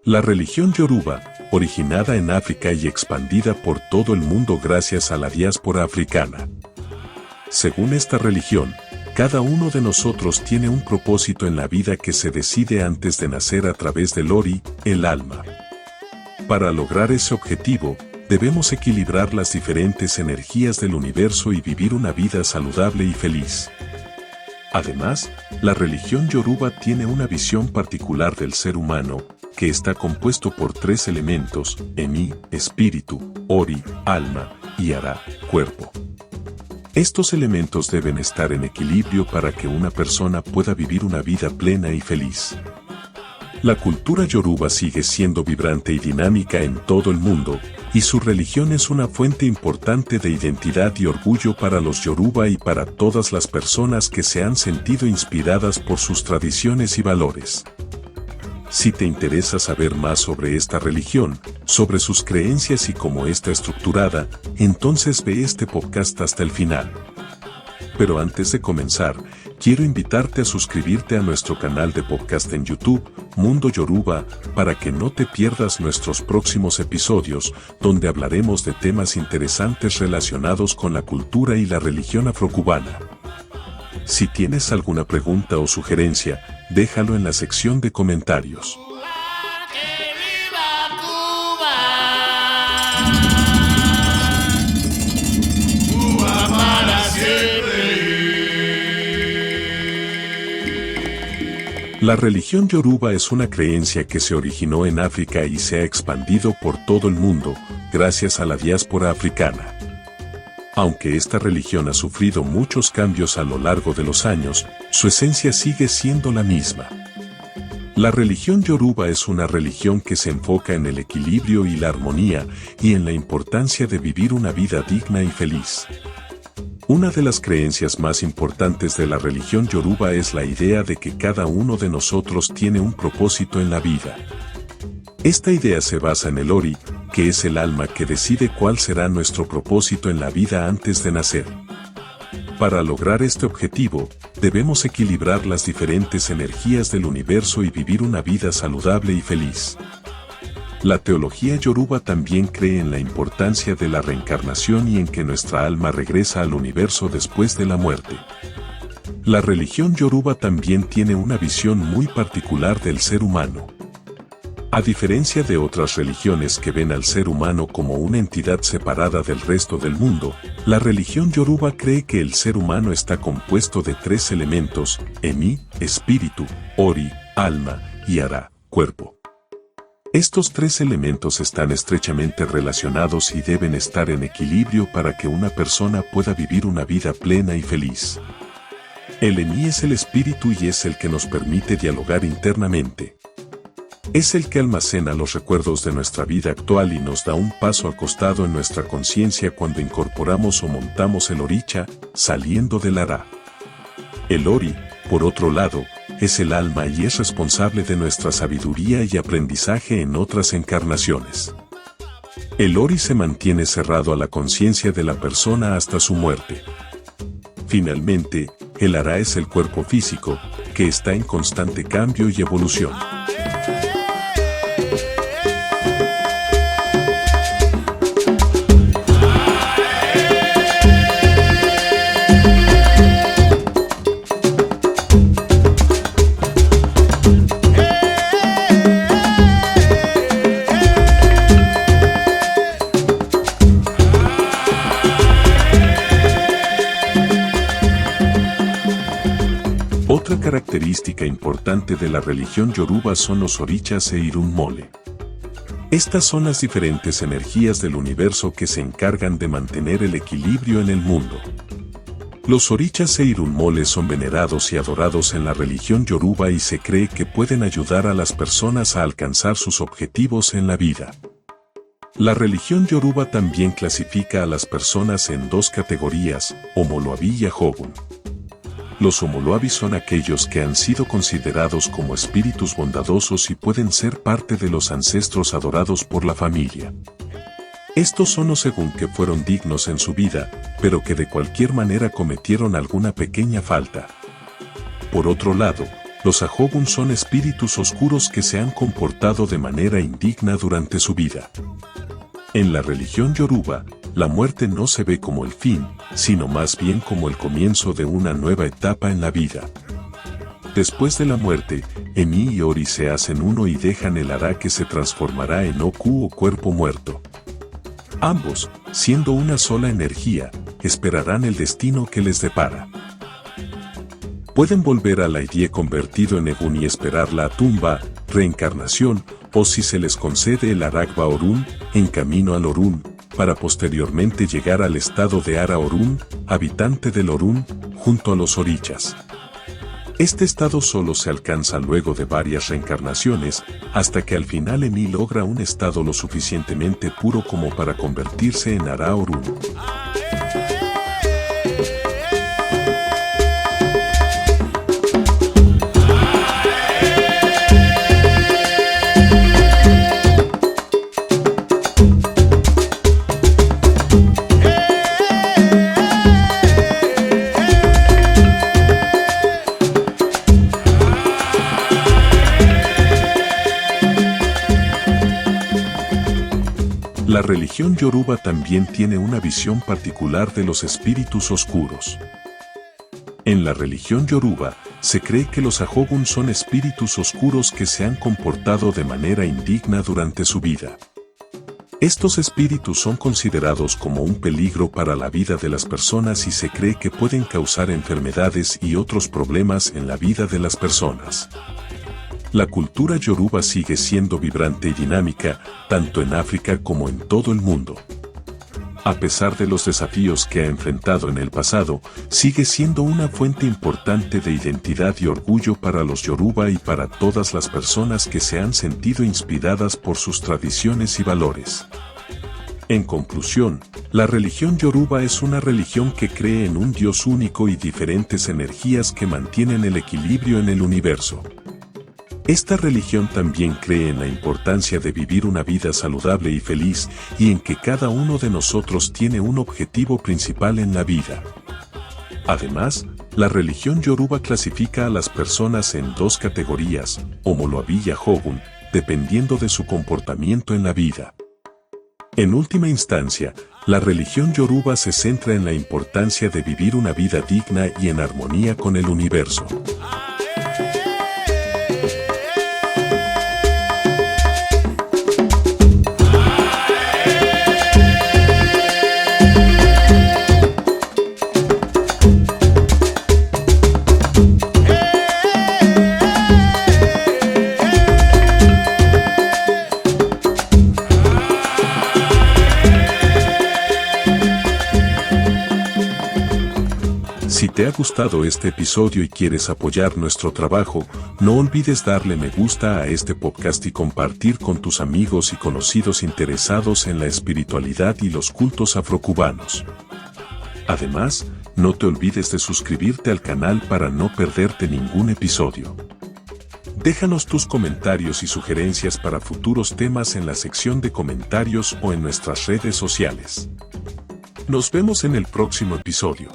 La religión Yoruba, originada en África y expandida por todo el mundo gracias a la diáspora africana. Según esta religión, cada uno de nosotros tiene un propósito en la vida que se decide antes de nacer a través del Ori, el alma. Para lograr ese objetivo, debemos equilibrar las diferentes energías del universo y vivir una vida saludable y feliz. Además, la religión Yoruba tiene una visión particular del ser humano, que está compuesto por 3 elementos: Emi, espíritu; Ori, alma; y Ara, cuerpo. Estos elementos deben estar en equilibrio para que una persona pueda vivir una vida plena y feliz. La cultura Yoruba sigue siendo vibrante y dinámica en todo el mundo, y su religión es una fuente importante de identidad y orgullo para los Yoruba y para todas las personas que se han sentido inspiradas por sus tradiciones y valores. Si te interesa saber más sobre esta religión, sobre sus creencias y cómo está estructurada, entonces ve este podcast hasta el final. Pero antes de comenzar, quiero invitarte a suscribirte a nuestro canal de podcast en YouTube, Mundo Yoruba, para que no te pierdas nuestros próximos episodios, donde hablaremos de temas interesantes relacionados con la cultura y la religión afrocubana. Si tienes alguna pregunta o sugerencia, déjalo en la sección de comentarios. La religión Yoruba es una creencia que se originó en África y se ha expandido por todo el mundo, gracias a la diáspora africana. Aunque esta religión ha sufrido muchos cambios a lo largo de los años, su esencia sigue siendo la misma. La religión Yoruba es una religión que se enfoca en el equilibrio y la armonía, y en la importancia de vivir una vida digna y feliz. Una de las creencias más importantes de la religión Yoruba es la idea de que cada uno de nosotros tiene un propósito en la vida. Esta idea se basa en el Ori, que es el alma que decide cuál será nuestro propósito en la vida antes de nacer. Para lograr este objetivo, debemos equilibrar las diferentes energías del universo y vivir una vida saludable y feliz. La teología Yoruba también cree en la importancia de la reencarnación y en que nuestra alma regresa al universo después de la muerte. La religión Yoruba también tiene una visión muy particular del ser humano. A diferencia de otras religiones que ven al ser humano como una entidad separada del resto del mundo, la religión Yoruba cree que el ser humano está compuesto de 3 elementos: Emi, espíritu; Ori, alma; y Ara, cuerpo. Estos 3 elementos están estrechamente relacionados y deben estar en equilibrio para que una persona pueda vivir una vida plena y feliz. El Emi es el espíritu y es el que nos permite dialogar internamente. Es el que almacena los recuerdos de nuestra vida actual y nos da un paso al costado en nuestra conciencia cuando incorporamos o montamos el Oricha, saliendo del Ara. El Ori, por otro lado, es el alma y es responsable de nuestra sabiduría y aprendizaje en otras encarnaciones. El Ori se mantiene cerrado a la conciencia de la persona hasta su muerte. Finalmente, el Ara es el cuerpo físico, que está en constante cambio y evolución. Otra característica importante de la religión Yoruba son los Orichas e Irunmole. Estas son las diferentes energías del universo que se encargan de mantener el equilibrio en el mundo. Los Orichas e Irunmole son venerados y adorados en la religión Yoruba y se cree que pueden ayudar a las personas a alcanzar sus objetivos en la vida. La religión Yoruba también clasifica a las personas en 2 categorías: Omoluabi y Ajogun. Los Omoluabi son aquellos que han sido considerados como espíritus bondadosos y pueden ser parte de los ancestros adorados por la familia. Estos son los según que fueron dignos en su vida, pero que de cualquier manera cometieron alguna pequeña falta. Por otro lado, los Ahogun son espíritus oscuros que se han comportado de manera indigna durante su vida. En la religión yoruba, la muerte no se ve como el fin, sino más bien como el comienzo de una nueva etapa en la vida. Después de la muerte, Emi y Ori se hacen uno y dejan el Ara que se transformará en Oku o cuerpo muerto. Ambos, siendo una sola energía, esperarán el destino que les depara. Pueden volver al Aidie convertido en Egun y esperar la tumba, reencarnación, o si se les concede el Aragba Orun, en camino al Orun, para posteriormente llegar al estado de Ara Orun, habitante del Orun, junto a los Orichas. Este estado solo se alcanza luego de varias reencarnaciones, hasta que al final Emi logra un estado lo suficientemente puro como para convertirse en Ara Orun. La religión yoruba también tiene una visión particular de los espíritus oscuros. En la religión yoruba, se cree que los Ahogun son espíritus oscuros que se han comportado de manera indigna durante su vida. Estos espíritus son considerados como un peligro para la vida de las personas y se cree que pueden causar enfermedades y otros problemas en la vida de las personas. La cultura yoruba sigue siendo vibrante y dinámica, tanto en África como en todo el mundo. A pesar de los desafíos que ha enfrentado en el pasado, sigue siendo una fuente importante de identidad y orgullo para los yoruba y para todas las personas que se han sentido inspiradas por sus tradiciones y valores. En conclusión, la religión yoruba es una religión que cree en un Dios único y diferentes energías que mantienen el equilibrio en el universo. Esta religión también cree en la importancia de vivir una vida saludable y feliz y en que cada uno de nosotros tiene un objetivo principal en la vida. Además, la religión yoruba clasifica a las personas en dos categorías, Omoluabi y Ahogun, dependiendo de su comportamiento en la vida. En última instancia, la religión yoruba se centra en la importancia de vivir una vida digna y en armonía con el universo. Si te ha gustado este episodio y quieres apoyar nuestro trabajo, no olvides darle me gusta a este podcast y compartir con tus amigos y conocidos interesados en la espiritualidad y los cultos afrocubanos. Además, no te olvides de suscribirte al canal para no perderte ningún episodio. Déjanos tus comentarios y sugerencias para futuros temas en la sección de comentarios o en nuestras redes sociales. Nos vemos en el próximo episodio.